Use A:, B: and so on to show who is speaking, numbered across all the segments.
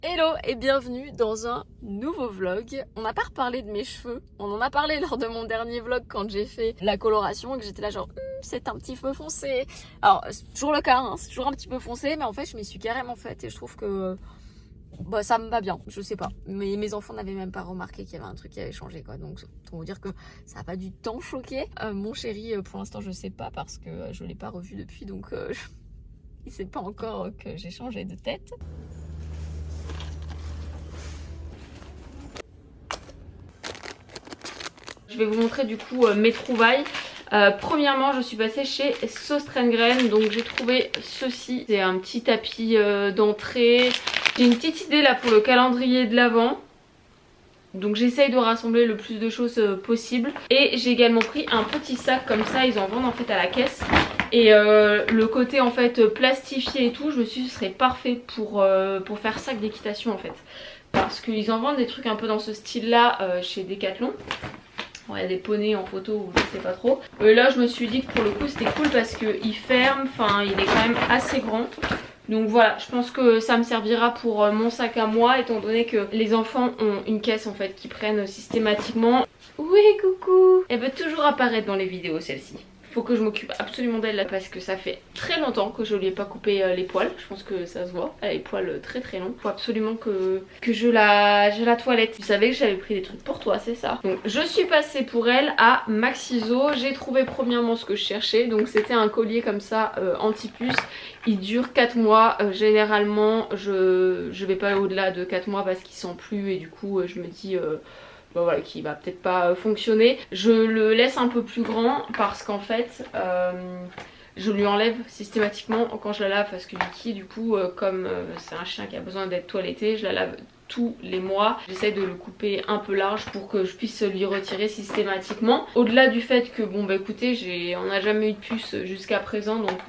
A: Hello et bienvenue dans un nouveau vlog. On n'a pas reparlé de mes cheveux, on en a parlé lors de mon dernier vlog quand j'ai fait la coloration et que j'étais là genre c'est un petit peu foncé. Alors c'est toujours le cas, hein, c'est toujours un petit peu foncé, mais en fait je m'y suis carrément faite et je trouve que bah, ça me va bien, je sais pas. Mais mes enfants n'avaient même pas remarqué qu'il y avait un truc qui avait changé quoi, donc on va dire que ça n'a pas du temps choqué. Mon chéri pour l'instant je sais pas parce que je l'ai pas revu depuis, donc il sait pas encore que j'ai changé de tête. Je vais vous montrer du coup mes trouvailles. Premièrement, je suis passée chez Søstrene, donc j'ai trouvé ceci. C'est un petit tapis d'entrée. J'ai une petite idée là pour le calendrier de l'Avent. Donc j'essaye de rassembler le plus de choses possible. Et j'ai également pris un petit sac comme ça, ils en vendent en fait à la caisse. Et le côté en fait plastifié et tout, je me suis dit ce serait parfait pour faire sac d'équitation en fait. Parce qu'ils en vendent des trucs un peu dans ce style là chez Decathlon. Bon, il y a des poneys en photo ou je sais pas trop. Et là je me suis dit que pour le coup c'était cool parce qu'il ferme, enfin il est quand même assez grand. Donc voilà, je pense que ça me servira pour mon sac à moi étant donné que les enfants ont une caisse en fait qui prennent systématiquement. Oui coucou. Elle veut toujours apparaître dans les vidéos celle-ci. Faut que je m'occupe absolument d'elle là parce que ça fait très longtemps que je lui ai pas coupé les poils. Je pense que ça se voit. Elle a les poils très très longs. Faut absolument que je la toilette. Tu savais que j'avais pris des trucs pour toi, c'est ça. Donc je suis passée pour elle à Maxiso. J'ai trouvé premièrement ce que je cherchais. Donc c'était un collier comme ça anti-puce. Il dure 4 mois. Généralement je vais pas au-delà de 4 mois parce qu'il sent plus et du coup je me dis... bon voilà, qui va peut-être pas fonctionner. Je le laisse un peu plus grand parce qu'en fait je lui enlève systématiquement quand je la lave parce que Vicky du coup comme c'est un chien qui a besoin d'être toiletté, je la lave tous les mois. J'essaie de le couper un peu large pour que je puisse lui retirer systématiquement. Au-delà du fait que bon bah écoutez, on n'a jamais eu de puce jusqu'à présent, donc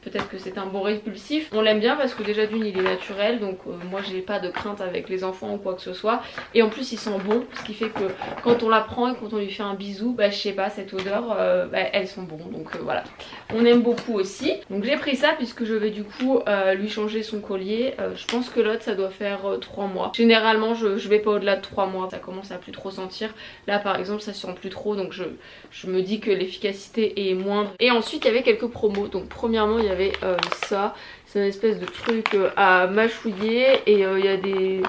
A: peut-être que c'est un bon répulsif. On l'aime bien parce que déjà d'une il est naturel, donc moi j'ai pas de crainte avec les enfants ou quoi que ce soit. Et en plus il sent bon, ce qui fait que quand on la prend et quand on lui fait un bisou, bah je sais pas, cette odeur, elles sont bonnes. Donc voilà, on aime beaucoup aussi. Donc j'ai pris ça puisque je vais du coup lui changer son collier. Je pense que l'autre ça doit faire 3 mois. Généralement je vais pas au-delà de 3 mois, ça commence à plus trop sentir. Là par exemple ça sent plus trop, donc je me dis que l'efficacité est moindre. Et ensuite il y avait quelques promos. Donc premièrement il y avait ça, c'est une espèce de truc à mâchouiller et il y a des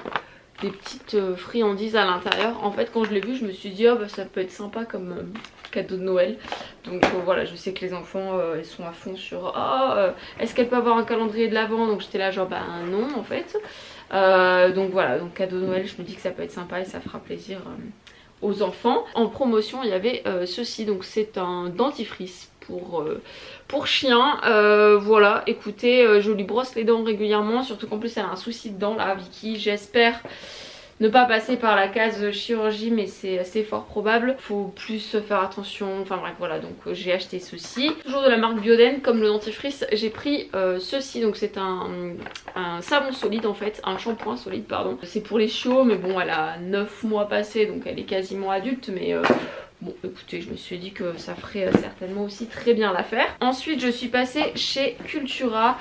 A: petites friandises à l'intérieur. En fait quand je l'ai vu je me suis dit oh bah ça peut être sympa comme cadeau de Noël. Donc voilà, je sais que les enfants ils sont à fond sur est-ce qu'elle peut avoir un calendrier de l'Avent, donc j'étais là genre bah non en fait. Donc voilà, donc cadeau de Noël, je me dis que ça peut être sympa et ça fera plaisir aux enfants. En promotion il y avait ceci, donc c'est un dentifrice pour chien. Voilà, écoutez, je lui brosse les dents régulièrement, surtout qu'en plus elle a un souci de dents là, Vicky. J'espère ne pas passer par la case chirurgie, mais c'est assez fort probable. Faut plus faire attention, enfin bref voilà, donc j'ai acheté ceci. Toujours de la marque Bioden, comme le dentifrice, j'ai pris ceci, donc c'est un savon solide en fait, un shampoing solide pardon. C'est pour les chiots, mais bon elle a 9 mois passés, donc elle est quasiment adulte, mais... bon écoutez, je me suis dit que ça ferait certainement aussi très bien l'affaire. Ensuite je suis passée chez Cultura.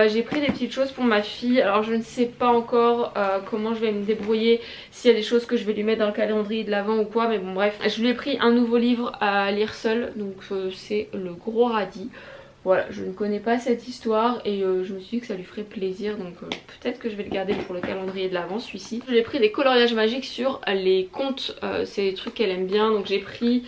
A: J'ai pris des petites choses pour ma fille. Alors je ne sais pas encore comment je vais me débrouiller, s'il y a des choses que je vais lui mettre dans le calendrier de l'Avent ou quoi. Mais bon bref, je lui ai pris un nouveau livre à lire seul. Donc c'est Le Gros Radis. Voilà, je ne connais pas cette histoire et je me suis dit que ça lui ferait plaisir, donc peut-être que je vais le garder pour le calendrier de l'Avent, celui-ci. J'ai pris des coloriages magiques sur les contes, c'est des trucs qu'elle aime bien, donc j'ai pris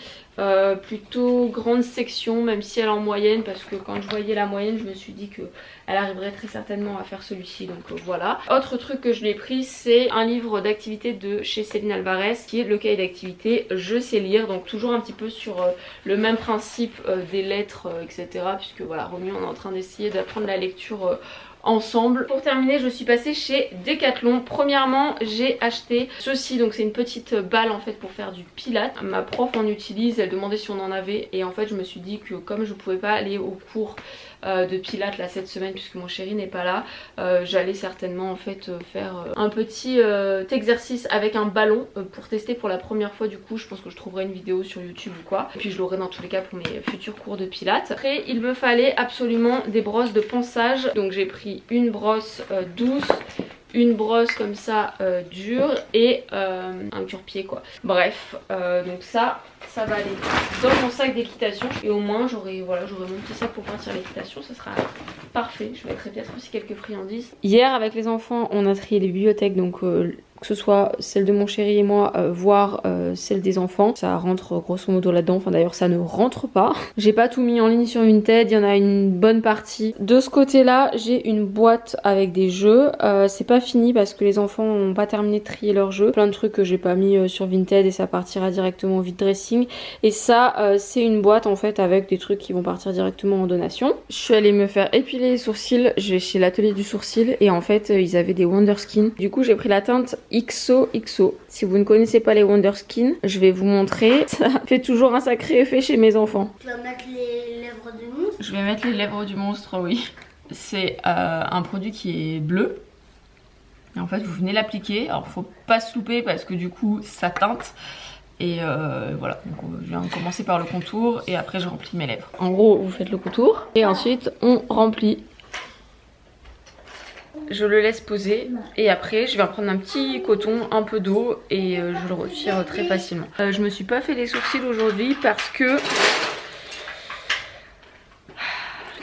A: plutôt grande section, même si elle est en moyenne, parce que quand je voyais la moyenne je me suis dit qu'elle arriverait très certainement à faire celui-ci, donc voilà. Autre truc que je lui ai pris, c'est un livre d'activité de chez Céline Alvarez qui est le cahier d'activité Je sais lire, donc toujours un petit peu sur le même principe des lettres etc, puisque voilà, Romy on est en train d'essayer d'apprendre la lecture ensemble. Pour terminer je suis passée chez Decathlon. Premièrement j'ai acheté ceci, donc c'est une petite balle en fait pour faire du pilates. Ma prof en utilise, elle demandait si on en avait et en fait je me suis dit que comme je pouvais pas aller au cours de pilates là cette semaine puisque mon chéri n'est pas là, j'allais certainement en fait faire un petit exercice avec un ballon pour tester pour la première fois. Du coup je pense que je trouverai une vidéo sur YouTube ou quoi, et puis je l'aurai dans tous les cas pour mes futurs cours de pilates. Après il me fallait absolument des brosses de ponçage, donc j'ai pris une brosse douce, une brosse comme ça dure et un cure-pied quoi. Bref, donc ça va aller dans mon sac d'équitation et au moins j'aurai mon petit sac pour partir à l'équitation, ça sera parfait. Je mettrai peut-être aussi quelques friandises. Hier avec les enfants on a trié les bibliothèques, donc que ce soit celle de mon chéri et moi, voire celle des enfants. Ça rentre grosso modo là-dedans, enfin d'ailleurs ça ne rentre pas. J'ai pas tout mis en ligne sur Vinted, il y en a une bonne partie. De ce côté-là, j'ai une boîte avec des jeux. C'est pas fini parce que les enfants n'ont pas terminé de trier leurs jeux. Plein de trucs que j'ai pas mis sur Vinted et ça partira directement au vide dressing. Et ça, c'est une boîte en fait avec des trucs qui vont partir directement en donation. Je suis allée me faire épiler les sourcils, je vais chez l'atelier du sourcil et en fait ils avaient des Wonderskin. Du coup j'ai pris la teinte XOXO. Si vous ne connaissez pas les Wonderskin, je vais vous montrer. Ça fait toujours un sacré effet chez mes enfants.
B: Tu vas mettre les lèvres du monstre?
A: Je vais mettre les lèvres du monstre, oui. C'est un produit qui est bleu. Et en fait vous venez l'appliquer. Alors faut pas se louper parce que du coup ça teinte. Et voilà, donc je viens commencer par le contour et après je remplis mes lèvres. En gros vous faites le contour et ensuite on remplit. Je le laisse poser et après je vais prendre un petit coton, un peu d'eau et je le retire très facilement. Je me suis pas fait les sourcils aujourd'hui parce que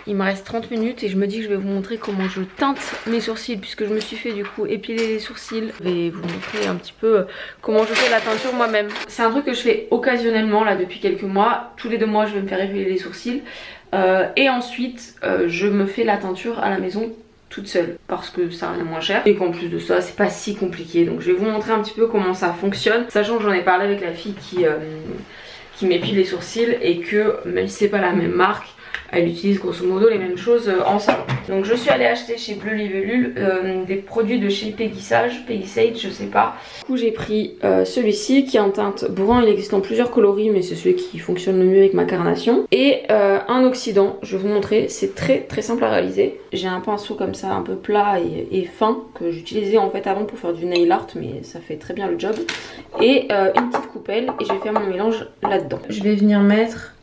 A: il me reste 30 minutes et je me dis que je vais vous montrer comment je teinte mes sourcils puisque je me suis fait du coup épiler les sourcils. Je vais vous montrer un petit peu comment je fais la teinture moi-même. C'est un truc que je fais occasionnellement là depuis quelques mois. Tous les 2 mois je vais me faire épiler les sourcils et ensuite je me fais la teinture à la maison toute seule parce que ça revient moins cher et qu'en plus de ça c'est pas si compliqué. Donc je vais vous montrer un petit peu comment ça fonctionne, sachant que j'en ai parlé avec la fille qui m'épile les sourcils et que même si c'est pas la même marque, elle utilise grosso modo les mêmes choses en salon. Donc je suis allée acheter chez Bleu Libellule des produits de chez Peggy Sage, je sais pas. Du coup j'ai pris celui-ci qui est en teinte brun, il existe en plusieurs coloris mais c'est celui qui fonctionne le mieux avec ma carnation. Et un oxydant, je vais vous montrer, c'est très simple à réaliser. J'ai un pinceau comme ça un peu plat et fin que j'utilisais en fait avant pour faire du nail art mais ça fait très bien le job. Et une petite coupelle et je vais faire mon mélange là-dedans. Je vais venir mettre...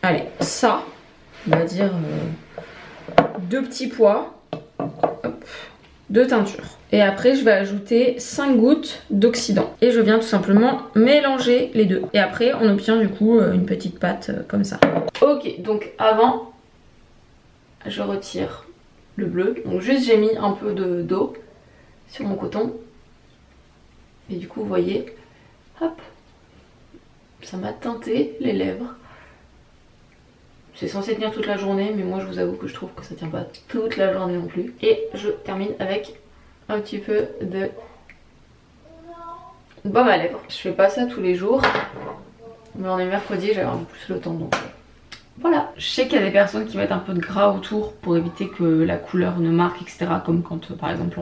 A: Allez, ça, on va dire 2 petits pois de teinture. Et après, je vais ajouter 5 gouttes d'oxydant. Et je viens tout simplement mélanger les deux. Et après, on obtient du coup une petite pâte comme ça. Ok, donc avant, je retire le bleu. Donc juste, j'ai mis un peu d'eau sur mon coton. Et du coup, vous voyez, hop, ça m'a teinté les lèvres. C'est censé tenir toute la journée mais moi je vous avoue que je trouve que ça tient pas toute la journée non plus. Et je termine avec un petit peu de baume à lèvres. Je fais pas ça tous les jours mais on est mercredi et j'avais un peu plus le temps donc voilà. Je sais qu'il y a des personnes qui mettent un peu de gras autour pour éviter que la couleur ne marque etc, comme quand par exemple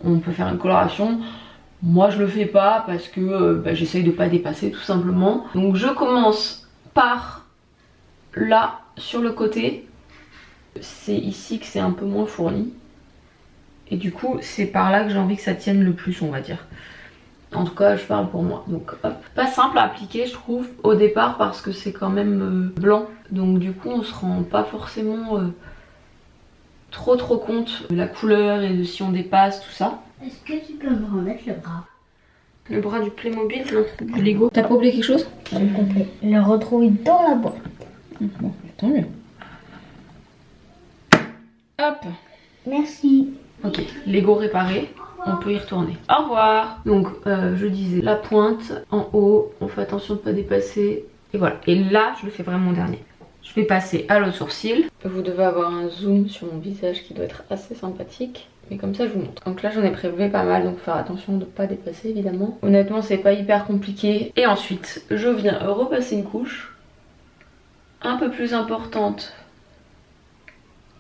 A: on peut faire une coloration. Moi je le fais pas parce que j'essaye de pas dépasser tout simplement. Donc je commence par là sur le côté, c'est ici que c'est un peu moins fourni et du coup c'est par là que j'ai envie que ça tienne le plus on va dire. En tout cas je parle pour moi. Donc hop. Pas simple à appliquer je trouve au départ parce que c'est quand même blanc donc du coup on se rend pas forcément trop compte de la couleur et de si on dépasse tout ça.
B: Est-ce que tu peux me remettre le bras?
A: Le bras du Playmobil, non, du Lego. T'as pas oublié quelque chose?
B: J'ai compris. Le retrouver dans la boîte.
A: Bon, tant mieux. Hop.
B: Merci.
A: Ok, Lego réparé, on peut y retourner. Au revoir. Donc je disais la pointe en haut, on fait attention de ne pas dépasser. Et voilà, et là je le fais vraiment en dernier. Je vais passer à l'autre sourcil. Vous devez avoir un zoom sur mon visage qui doit être assez sympathique. Mais comme ça je vous montre. Donc là j'en ai prélevé pas mal, donc faire attention de ne pas dépasser évidemment. Honnêtement c'est pas hyper compliqué. Et ensuite je viens repasser une couche un peu plus importante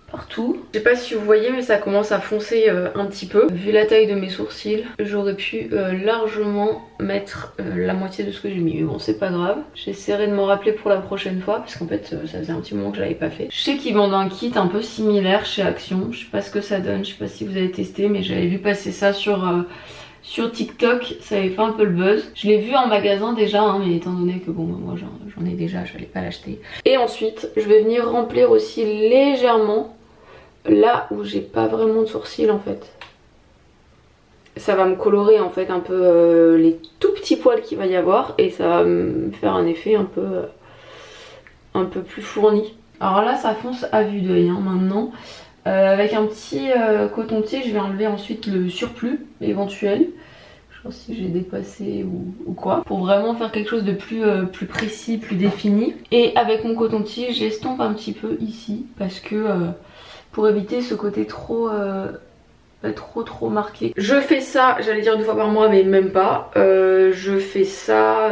A: partout. Je sais pas si vous voyez mais ça commence à foncer un petit peu. Vu la taille de mes sourcils, j'aurais pu largement mettre la moitié de ce que j'ai mis. Mais bon c'est pas grave. J'essaierai de m'en rappeler pour la prochaine fois parce qu'en fait ça faisait un petit moment que je l'avais pas fait. Je sais qu'ils vendent un kit un peu similaire chez Action. Je sais pas ce que ça donne, je sais pas si vous avez testé mais j'avais vu passer ça sur TikTok, ça avait fait un peu le buzz. Je l'ai vu en magasin déjà, hein, mais étant donné que bon, moi j'en ai déjà, je vais pas l'acheter. Et ensuite, je vais venir remplir aussi légèrement là où j'ai pas vraiment de sourcils en fait. Ça va me colorer en fait un peu les tout petits poils qu'il va y avoir et ça va me faire un effet un peu plus fourni. Alors là ça fonce à vue d'œil hein, maintenant. Avec un petit coton-tige, je vais enlever ensuite le surplus éventuel. Je sais pas si j'ai dépassé ou quoi. Pour vraiment faire quelque chose de plus précis, plus défini. Et avec mon coton-tige, j'estompe un petit peu ici parce que pour éviter ce côté trop marqué. Je fais ça, j'allais dire 2 fois par mois mais même pas. Je fais ça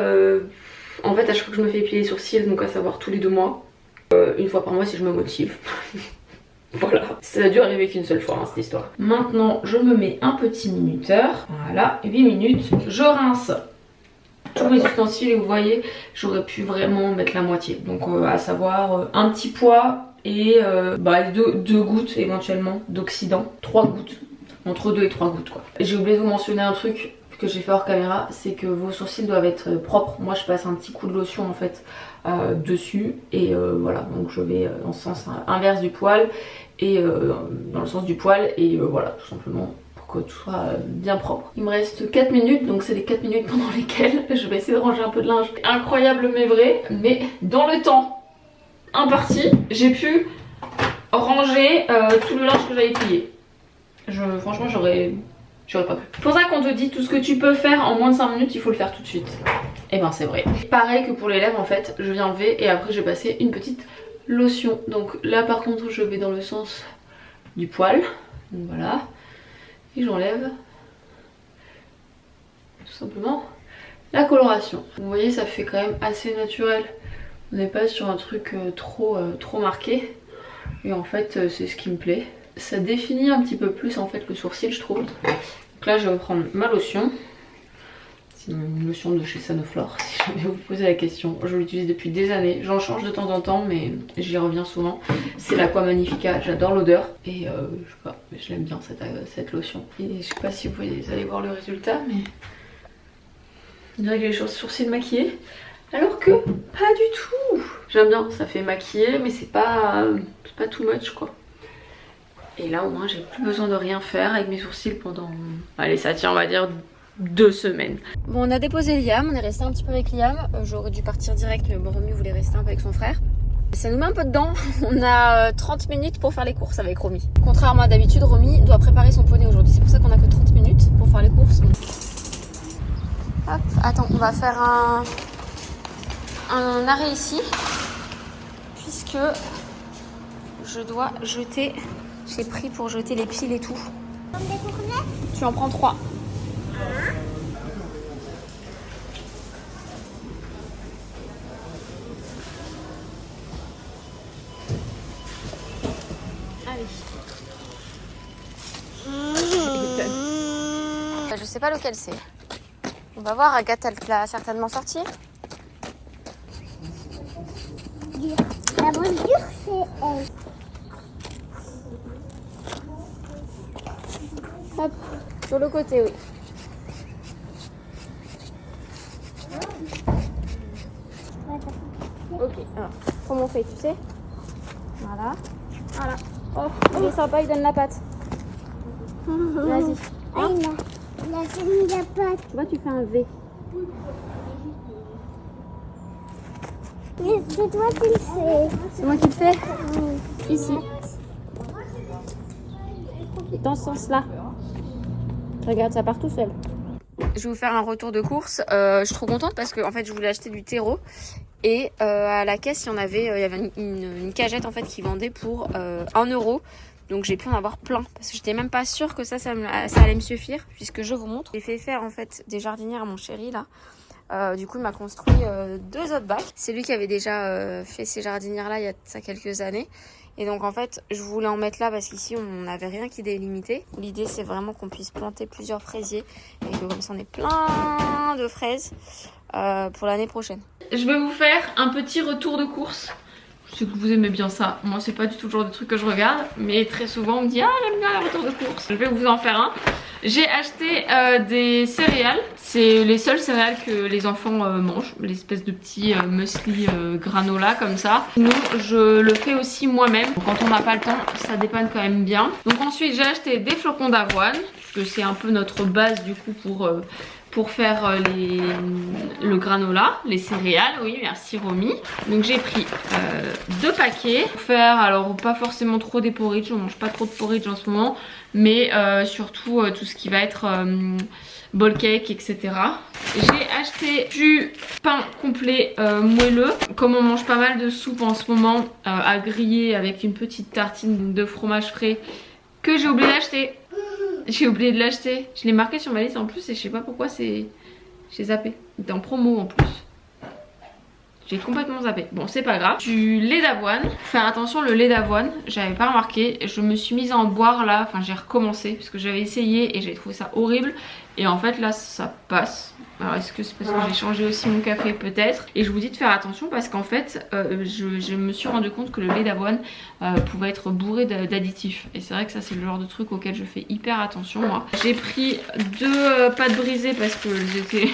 A: en fait à chaque fois que je me fais épiler les sourcils, donc à savoir tous les 2 mois. 1 fois par mois si je me motive. Voilà, ça a dû arriver qu'une seule fois hein, cette histoire. Maintenant je me mets un petit minuteur. Voilà, 8 minutes. Je rince tous mes ustensiles et vous voyez j'aurais pu vraiment mettre la moitié. Donc à savoir un petit poids et 2 gouttes éventuellement d'oxydant. 3 gouttes. Entre 2 et 3 gouttes quoi. J'ai oublié de vous mentionner un truc que j'ai fait hors caméra, c'est que vos sourcils doivent être propres. Moi je passe un petit coup de lotion en fait dessus et voilà, donc je vais dans le sens inverse du poil et dans le sens du poil et voilà, tout simplement pour que tout soit bien propre. Il me reste 4 minutes, donc c'est les 4 minutes pendant lesquelles je vais essayer de ranger un peu de linge. Incroyable mais vrai, mais dans le temps imparti, j'ai pu ranger tout le linge que j'avais plié. Franchement j'aurais pas pu. C'est pour ça qu'on te dit tout ce que tu peux faire en moins de 5 minutes, il faut le faire tout de suite. Et ben c'est vrai. Pareil que pour les lèvres en fait, je viens enlever et après je vais passer une petite lotion. Donc là par contre je vais dans le sens du poil. Donc voilà. Et j'enlève tout simplement la coloration. Vous voyez ça fait quand même assez naturel. On n'est pas sur un truc trop marqué. Et en fait c'est ce qui me plaît. Ça définit un petit peu plus en fait le sourcil je trouve. Donc là je vais prendre ma lotion. C'est une lotion de chez Sanoflore si jamais vous posez la question. Je l'utilise depuis des années. J'en change de temps en temps mais j'y reviens souvent. C'est l'Aqua Magnifica, j'adore l'odeur. Et je sais pas, je l'aime bien cette lotion. Et je sais pas si vous allez voir le résultat mais on dirait que j'ai les sourcils maquillés. Alors que pas du tout. J'aime bien, ça fait maquiller mais c'est pas too much quoi. Et là au moins j'ai plus besoin de rien faire avec mes sourcils pendant... Allez ça tient on va dire 2 semaines. Bon on a déposé Liam, on est resté un petit peu avec Liam. J'aurais dû partir direct mais bon Romy voulait rester un peu avec son frère. Ça nous met un peu dedans, on a 30 minutes pour faire les courses avec Romy. Contrairement à d'habitude, Romy doit préparer son poney aujourd'hui. C'est pour ça qu'on a que 30 minutes pour faire les courses. Hop, attends, on va faire un arrêt ici. Puisque je dois jeter... J'ai pris pour jeter les piles et tout. Tu en prends 3. Allez. Je sais pas lequel c'est. On va voir, Agathe elle l'a certainement sorti.
B: La moins dure c'est elle.
A: Hop, sur le côté, oui. Ok, alors, comment on fait, tu sais? Voilà. Voilà. Oh, il est sympa, il donne la patte. Vas-y.
B: Ah, il a mis la patte.
A: Tu vois, tu fais un V.
B: Mais c'est toi qui le fais.
A: C'est moi qui le fais?
B: Oui.
A: Ici. Dans ce sens-là. Regarde, ça part tout seul. Je vais vous faire un retour de course. Je suis trop contente parce que en fait, je voulais acheter du terreau. Et à la caisse, il y avait une cagette en fait qui vendait pour 1 €. Donc j'ai pu en avoir plein parce que j'étais même pas sûre que ça allait me suffire puisque je vous montre. J'ai fait faire en fait des jardinières à mon chéri là. Du coup il m'a construit 2 autres bacs. C'est lui qui avait déjà fait ces jardinières là il y a ça quelques années. Et donc en fait je voulais en mettre là parce qu'ici on n'avait rien qui délimitait. L'idée c'est vraiment qu'on puisse planter plusieurs fraisiers et que comme ça on ait plein de fraises pour l'année prochaine. Je vais vous faire un petit retour de course. Je sais que vous aimez bien ça. Moi c'est pas du tout le genre de truc que je regarde, mais très souvent on me dit ah j'aime bien le retour de course. Je vais vous en faire un. J'ai acheté des céréales. C'est les seules céréales que les enfants mangent. L'espèce de petit muesli granola comme ça. Sinon je le fais aussi moi-même. Quand on n'a pas le temps, ça dépanne quand même bien. Donc ensuite j'ai acheté des flocons d'avoine, puisque c'est un peu notre base du coup pour faire le granola, les céréales. Oui, merci Romy. Donc j'ai pris 2 paquets pour faire, alors pas forcément trop des porridge, on mange pas trop de porridge en ce moment, mais surtout tout ce qui va être ball cake, etc. J'ai acheté du pain complet moelleux. Comme on mange pas mal de soupe en ce moment, à griller avec une petite tartine de fromage frais que j'ai oublié d'acheter. J'ai oublié de l'acheter. Je l'ai marqué sur ma liste en plus et je sais pas pourquoi j'ai zappé. Il était en promo en plus. J'ai complètement zappé. Bon, c'est pas grave. Du lait d'avoine. Faire attention, le lait d'avoine, j'avais pas remarqué. Je me suis mise à en boire là. Enfin, j'ai recommencé parce que j'avais essayé et j'ai trouvé ça horrible. Et en fait, là, ça passe. Alors, est-ce que c'est parce que j'ai changé aussi mon café? Peut-être. Et je vous dis de faire attention parce qu'en fait, je me suis rendu compte que le lait d'avoine pouvait être bourré d'additifs. Et c'est vrai que ça, c'est le genre de truc auquel je fais hyper attention, moi. J'ai pris 2 pâtes brisées parce que j'étais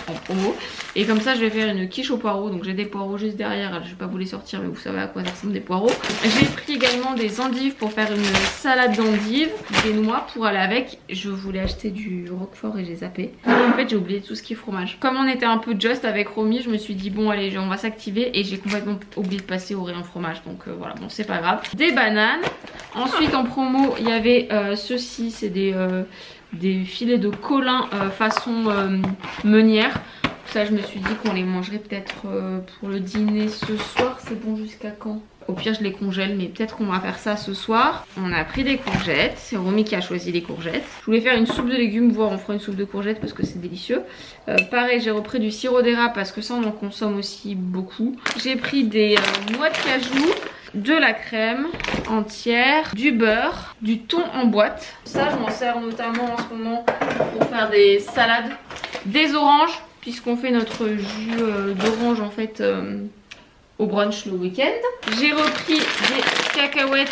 A: en promo. Et comme ça, je vais faire une quiche aux poireaux. Donc, j'ai des poireaux juste derrière. Je vais pas vous les sortir, mais vous savez à quoi ça ressemble des poireaux. J'ai pris également des endives pour faire une salade d'endives. Des noix pour aller avec. Je voulais acheter du roquefort et j'ai zappé. En fait, j'ai oublié tout ce qui est fromage. Comme on était un peu just avec Romy, je me suis dit bon allez, on va s'activer et j'ai complètement oublié de passer au rayon fromage. Donc voilà, bon c'est pas grave. Des bananes. Ensuite en promo, il y avait ceux-ci, c'est des filets de colin façon meunière. Ça je me suis dit qu'on les mangerait peut-être pour le dîner ce soir. C'est bon jusqu'à quand? Au pire je les congèle, mais peut-être qu'on va faire ça ce soir. On a pris des courgettes, c'est Romy qui a choisi les courgettes. Je voulais faire une soupe de légumes, voire on fera une soupe de courgettes parce que c'est délicieux. Pareil, j'ai repris du sirop d'érable parce que ça on en consomme aussi beaucoup. J'ai pris des noix de cajou, de la crème entière, du beurre, du thon en boîte. Ça je m'en sers notamment en ce moment pour faire des salades, des oranges, puisqu'on fait notre jus d'orange en fait au brunch le week-end. J'ai repris des cacahuètes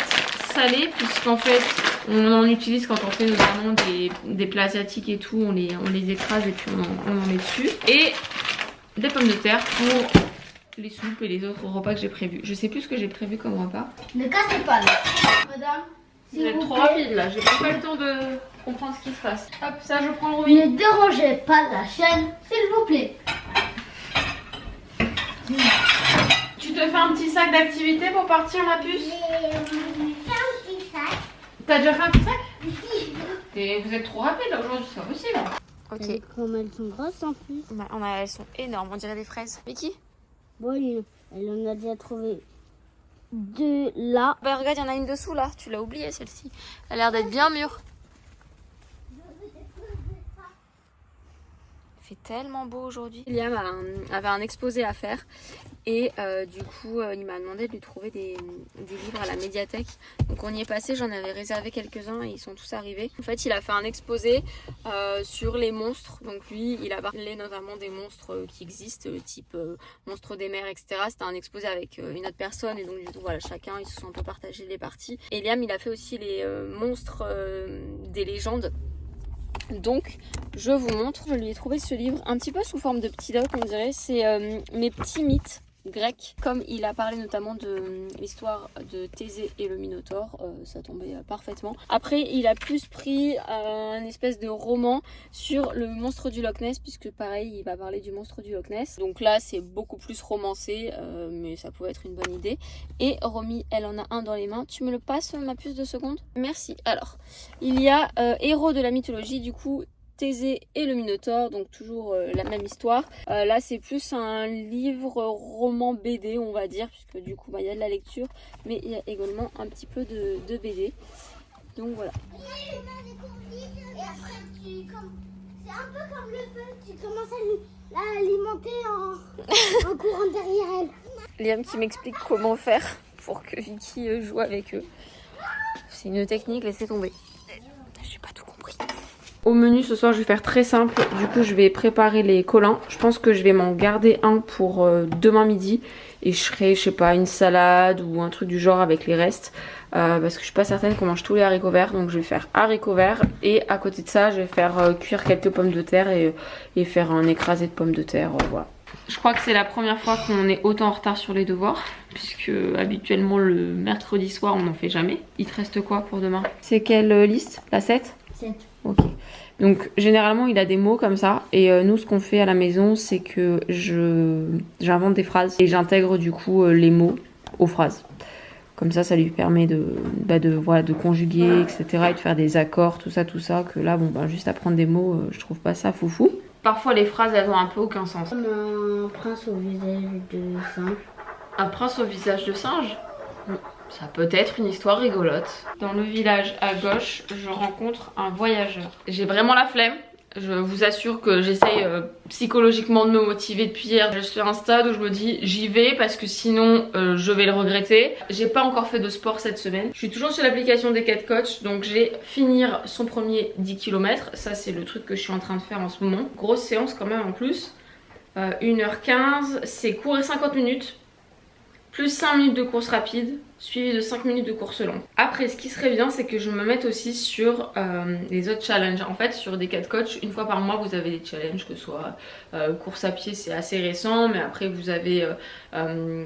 A: salées, puisqu'en fait on en utilise quand on fait notamment des plats asiatiques et tout, on les écrase et puis on en met dessus. Et des pommes de terre pour les soupes et les autres repas que j'ai prévus. Je sais plus ce que j'ai prévu comme repas.
B: Ne cassez pas là. Madame,
A: vous êtes trop rapide là, j'ai pas le temps de comprendre ce qui se passe. Hop, ça je prends Romy.
B: Ne dérangez pas la chaîne, s'il vous plaît.
A: Tu te fais un petit sac d'activité pour partir ma puce?
B: J'ai fait un petit sac.
A: T'as déjà fait un petit sac? Et vous êtes trop rapide là aujourd'hui, c'est pas possible. Ok.
B: Comme elles sont grosses en plus.
A: Bah, elles sont énormes, on dirait des fraises. Vicky?
B: Bon, elle en a déjà trouvé 2 là.
A: Bah regarde, il y en a une dessous là, tu l'as oubliée celle-ci. Elle a l'air d'être bien mûre. Il fait tellement beau aujourd'hui. Liam avait un exposé à faire et du coup il m'a demandé de lui trouver des livres à la médiathèque. Donc on y est passé, j'en avais réservé quelques-uns et ils sont tous arrivés. En fait il a fait un exposé sur les monstres. Donc lui il a parlé notamment des monstres qui existent, type monstres des mers, etc. C'était un exposé avec une autre personne et donc du coup voilà, chacun ils se sont un peu partagés les parties. Et Liam il a fait aussi les monstres des légendes. Donc je vous montre, je lui ai trouvé ce livre un petit peu sous forme de petit doc on dirait, c'est mes petits mythes grecs. Comme il a parlé notamment de l'histoire de Thésée et le Minotaure, ça tombait parfaitement. Après il a plus pris un espèce de roman sur le monstre du Loch Ness, puisque pareil il va parler du monstre du Loch Ness. Donc là c'est beaucoup plus romancé, mais ça pouvait être une bonne idée. Et Romy elle en a un dans les mains, tu me le passes ma puce de seconde? Merci. Alors il y a héros de la mythologie, du coup Thésée et le Minotaure, donc toujours la même histoire. Là c'est plus un livre roman BD on va dire, puisque du coup il y a de la lecture, mais il y a également un petit peu de BD. Donc voilà.
B: C'est un peu comme le feu, tu commences à l'alimenter en courant derrière elle.
A: Liam qui m'explique comment faire pour que Vicky joue avec eux. C'est une technique, laissez tomber. J'ai pas tout compris. Au menu ce soir je vais faire très simple, du coup je vais préparer les collants. Je pense que je vais m'en garder un pour demain midi et je ferai, je sais pas, une salade ou un truc du genre avec les restes. Parce que je suis pas certaine qu'on mange tous les haricots verts, donc je vais faire haricots verts et à côté de ça je vais faire cuire quelques pommes de terre et faire un écrasé de pommes de terre, voilà. Je crois que c'est la première fois qu'on est autant en retard sur les devoirs, puisque habituellement le mercredi soir on n'en fait jamais. Il te reste quoi pour demain? C'est quelle liste? La 7?
B: 7.
A: Ok. Donc généralement il a des mots comme ça et nous ce qu'on fait à la maison c'est que j'invente des phrases et j'intègre du coup les mots aux phrases. Comme ça lui permet de conjuguer, etc. et de faire des accords, tout ça, que là, bon, bah, juste apprendre des mots, je trouve pas ça foufou. Parfois, les phrases, elles ont un peu aucun sens.
B: Comme un prince au visage de singe.
A: Un prince au visage de singe? Ça peut être une histoire rigolote. Dans le village à gauche, je rencontre un voyageur. J'ai vraiment la flemme. Je vous assure que j'essaye psychologiquement de me motiver depuis hier. Je suis à un stade où je me dis j'y vais parce que sinon je vais le regretter. J'ai pas encore fait de sport cette semaine. Je suis toujours sur l'application des 4 coachs, donc j'ai finir son premier 10 km. Ça c'est le truc que je suis en train de faire en ce moment. Grosse séance quand même en plus. 1h15, c'est courir 50 minutes. Plus 5 minutes de course rapide, suivi de 5 minutes de course longue. Après, ce qui serait bien, c'est que je me mette aussi sur les autres challenges. En fait, sur des 4 coachs, une fois par mois, vous avez des challenges, que ce soit course à pied, c'est assez récent, mais après, vous avez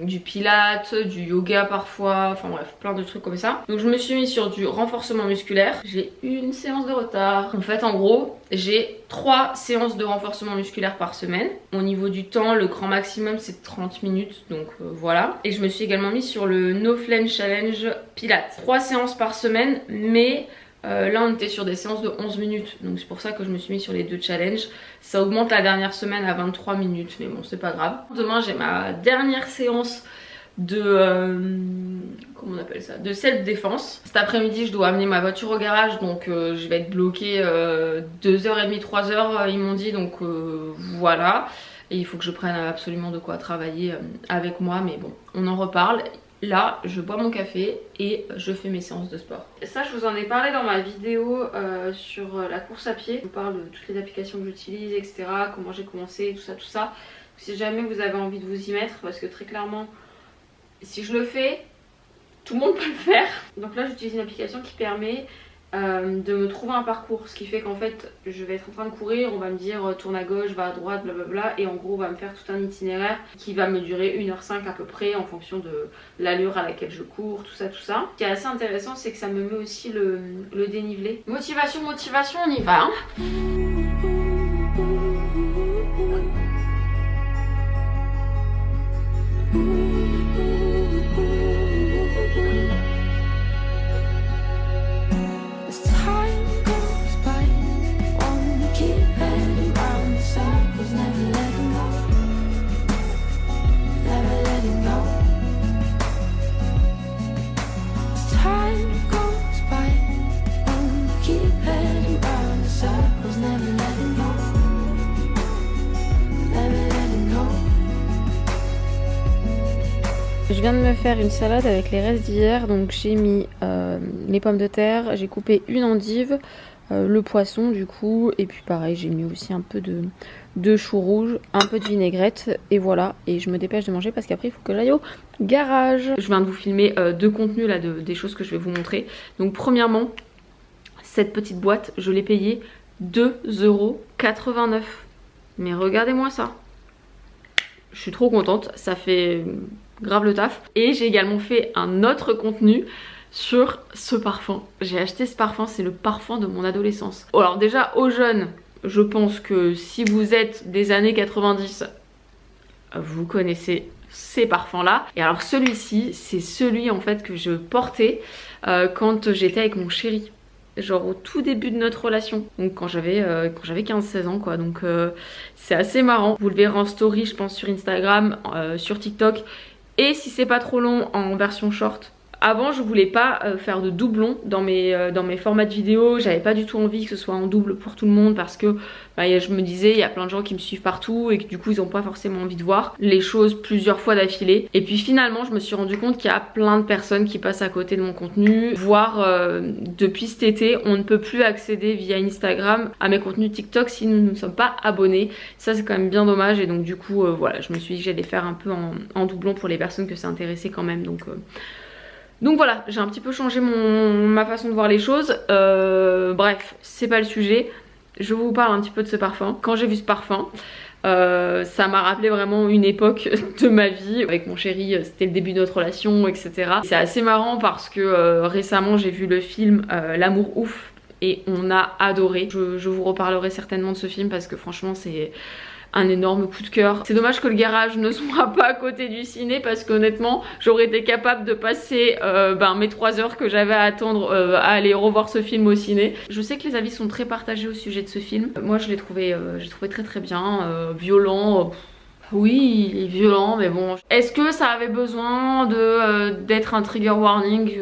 A: du pilates, du yoga parfois, enfin bref, plein de trucs comme ça. Donc, je me suis mis sur du renforcement musculaire. J'ai une séance de retard. En fait, en gros, j'ai 3 séances de renforcement musculaire par semaine. Au niveau du temps, le grand maximum, c'est 30 minutes, donc voilà. Et je me suis également mis sur le No Flame Challenge Pilates. 3 séances par semaine, mais là on était sur des séances de 11 minutes. Donc c'est pour ça que je me suis mis sur les 2 challenges. Ça augmente la dernière semaine à 23 minutes, mais bon c'est pas grave. Demain j'ai ma dernière séance de comment on appelle ça, de self-défense. Cet après-midi je dois amener ma voiture au garage, donc je vais être bloquée 2h30, 3h ils m'ont dit, donc voilà. Et il faut que je prenne absolument de quoi travailler avec moi, mais bon, on en reparle. Là, je bois mon café et je fais mes séances de sport. Ça, je vous en ai parlé dans ma vidéo sur la course à pied. Je vous parle de toutes les applications que j'utilise, etc. Comment j'ai commencé, tout ça. Si jamais vous avez envie de vous y mettre, parce que très clairement, si je le fais, tout le monde peut le faire. Donc là, j'utilise une application qui permet de me trouver un parcours, ce qui fait qu'en fait je vais être en train de courir, on va me dire tourne à gauche, va à droite, blablabla, et en gros on va me faire tout un itinéraire qui va me durer 1h05 à peu près en fonction de l'allure à laquelle je cours, tout ça. Ce qui est assez intéressant, c'est que ça me met aussi le dénivelé. Motivation, on y va, hein. Je viens de me faire une salade avec les restes d'hier, donc j'ai mis les pommes de terre, j'ai coupé une endive, le poisson du coup, et puis pareil j'ai mis aussi un peu de chou rouge, un peu de vinaigrette, et voilà. Et je me dépêche de manger parce qu'après il faut que j'aille au garage. Je viens de vous filmer 2 contenus là, des choses que je vais vous montrer. Donc premièrement, cette petite boîte, je l'ai payée 2,89 €. Mais regardez-moi ça. Je suis trop contente, ça fait grave le taf. Et j'ai également fait un autre contenu sur ce parfum. J'ai acheté ce parfum, c'est le parfum de mon adolescence. Alors déjà aux jeunes, je pense que si vous êtes des années 90, vous connaissez ces parfums là. Et alors celui-ci, c'est celui en fait que je portais quand j'étais avec mon chéri. Genre au tout début de notre relation, donc quand j'avais 15-16 ans quoi, donc c'est assez marrant. Vous le verrez en story je pense sur Instagram, sur TikTok, et si c'est pas trop long en version short Avant je voulais pas faire de doublons dans mes formats de vidéos, j'avais pas du tout envie que ce soit en double pour tout le monde parce que je me disais il y a plein de gens qui me suivent partout et que du coup ils ont pas forcément envie de voir les choses plusieurs fois d'affilée. Et puis finalement je me suis rendu compte qu'il y a plein de personnes qui passent à côté de mon contenu, voire depuis cet été on ne peut plus accéder via Instagram à mes contenus TikTok si nous ne sommes pas abonnés. Ça c'est quand même bien dommage et donc du coup voilà, je me suis dit que j'allais faire un peu en doublon pour les personnes que ça intéressait quand même. Donc voilà, j'ai un petit peu changé ma façon de voir les choses. Bref, c'est pas le sujet. Je vous parle un petit peu de ce parfum. Quand j'ai vu ce parfum, ça m'a rappelé vraiment une époque de ma vie. Avec mon chéri, c'était le début de notre relation, etc. C'est assez marrant parce que récemment j'ai vu le film L'amour ouf et on a adoré. Je vous reparlerai certainement de ce film parce que franchement c'est un énorme coup de cœur. C'est dommage que le garage ne soit pas à côté du ciné parce qu'honnêtement j'aurais été capable de passer mes 3 heures que j'avais à attendre à aller revoir ce film au ciné. Je sais que les avis sont très partagés au sujet de ce film. Moi je l'ai trouvé, très très bien, violent. Oui, il est violent mais bon. Est-ce que ça avait besoin d'être un trigger warning?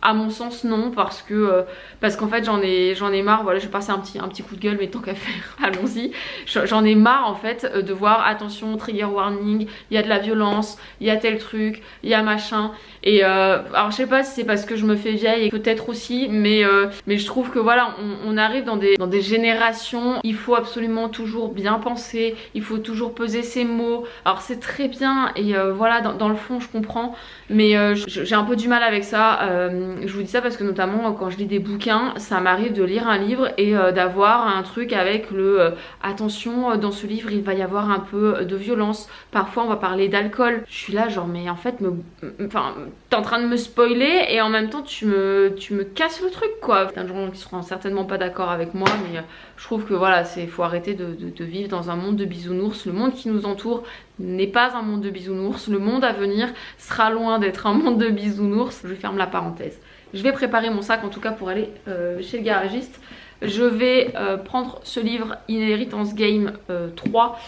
A: À mon sens non, parce qu'en fait j'en ai marre. Voilà, je vais passer un petit coup de gueule mais tant qu'à faire allons-y. J'en ai marre en fait de voir attention trigger warning, il y a de la violence, il y a tel truc, il y a machin. Et alors je sais pas si c'est parce que je me fais vieille et peut-être aussi, mais je trouve que voilà on arrive dans des générations, il faut absolument toujours bien penser, il faut toujours peser ses mots. Alors c'est très bien et voilà dans le fond je comprends, mais j'ai un peu du mal avec ça. Je vous dis ça parce que notamment quand je lis des bouquins, ça m'arrive de lire un livre et d'avoir un truc avec attention dans ce livre il va y avoir un peu de violence, parfois on va parler d'alcool. Je suis là genre mais en fait t'es en train de me spoiler et en même temps tu me casses le truc quoi. Plein de gens qui seront certainement pas d'accord avec moi mais je trouve que voilà faut arrêter de vivre dans un monde de bisounours. Le monde qui nous entoure n'est pas un monde de bisounours, le monde à venir sera loin d'être un monde de bisounours. Je ferme la parenthèse. Je vais préparer mon sac en tout cas pour aller chez le garagiste. Je vais prendre ce livre Inheritance Game 3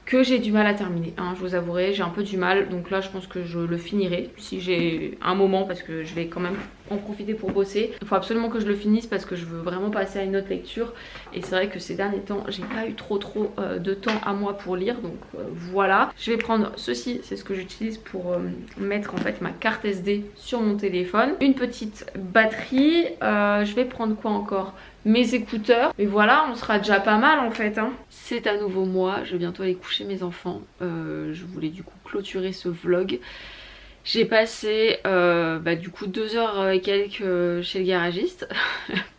A: que j'ai du mal à terminer, hein, je vous avouerai, j'ai un peu du mal. Donc là je pense que je le finirai si j'ai un moment parce que je vais quand même en profiter pour bosser. Il faut absolument que je le finisse parce que je veux vraiment passer à une autre lecture. Et c'est vrai que ces derniers temps j'ai pas eu trop de temps à moi pour lire. Donc voilà, je vais prendre ceci, c'est ce que j'utilise pour mettre en fait ma carte SD sur mon téléphone. Une petite batterie, je vais prendre quoi encore? Mes écouteurs, et voilà on sera déjà pas mal en fait hein. C'est à nouveau moi, je vais bientôt aller coucher mes enfants. Je voulais du coup clôturer ce vlog. J'ai passé du coup 2 heures et quelques chez le garagiste.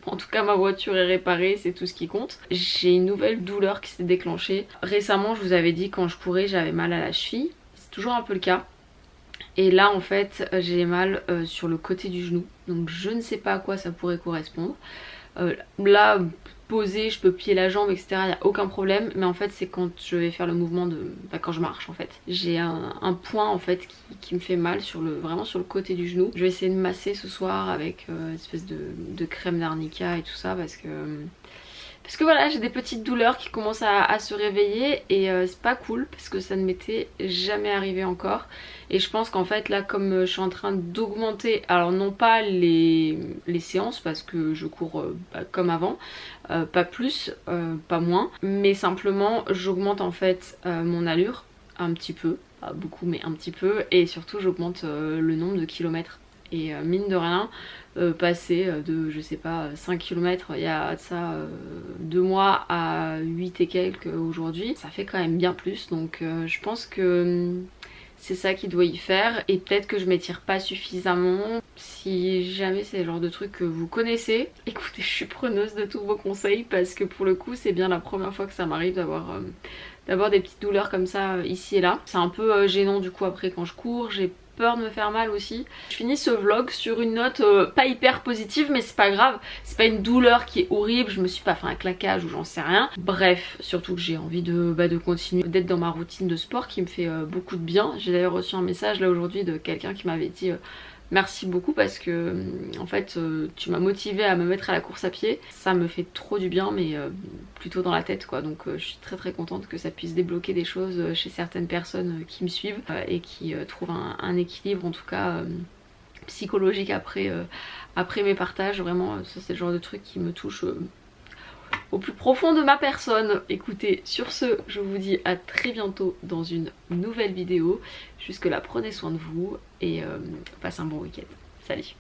A: En tout cas ma voiture est réparée, c'est tout ce qui compte. J'ai une nouvelle douleur qui s'est déclenchée. Récemment je vous avais dit quand je courais j'avais mal à la cheville, c'est toujours un peu le cas. Et là en fait j'ai mal sur le côté du genou, donc je ne sais pas à quoi ça pourrait correspondre. Là posée je peux plier la jambe etc, il n'y a aucun problème, mais en fait c'est quand je vais faire le mouvement quand je marche en fait. J'ai un point en fait qui me fait mal vraiment sur le côté du genou. Je vais essayer de masser ce soir avec une espèce de crème d'arnica et tout ça parce que voilà j'ai des petites douleurs qui commencent à se réveiller et c'est pas cool parce que ça ne m'était jamais arrivé encore. Et je pense qu'en fait là comme je suis en train d'augmenter, alors non pas les séances parce que je cours comme avant, pas plus, pas moins, mais simplement j'augmente en fait mon allure un petit peu, pas beaucoup mais un petit peu, et surtout j'augmente le nombre de kilomètres. Et mine de rien, passer de je sais pas 5 km il y a de ça 2 mois à 8 et quelques aujourd'hui, ça fait quand même bien plus. Donc je pense que c'est ça qui doit y faire, et peut-être que je m'étire pas suffisamment. Si jamais c'est le genre de truc que vous connaissez, écoutez, je suis preneuse de tous vos conseils parce que pour le coup c'est bien la première fois que ça m'arrive d'avoir des petites douleurs comme ça ici et là. C'est un peu gênant du coup après quand je cours, j'ai peur de me faire mal aussi. Je finis ce vlog sur une note pas hyper positive, mais c'est pas grave, c'est pas une douleur qui est horrible, je me suis pas fait un claquage ou j'en sais rien. Bref, surtout que j'ai envie de continuer d'être dans ma routine de sport qui me fait beaucoup de bien. J'ai d'ailleurs reçu un message là aujourd'hui de quelqu'un qui m'avait dit merci beaucoup parce que en fait tu m'as motivée à me mettre à la course à pied. Ça me fait trop du bien, mais plutôt dans la tête quoi. Donc je suis très contente que ça puisse débloquer des choses chez certaines personnes qui me suivent et qui trouvent un équilibre en tout cas psychologique après mes partages. Vraiment ça c'est le genre de truc qui me touche au plus profond de ma personne. Écoutez, sur ce, je vous dis à très bientôt dans une nouvelle vidéo. Jusque là, prenez soin de vous et passez un bon week-end. Salut!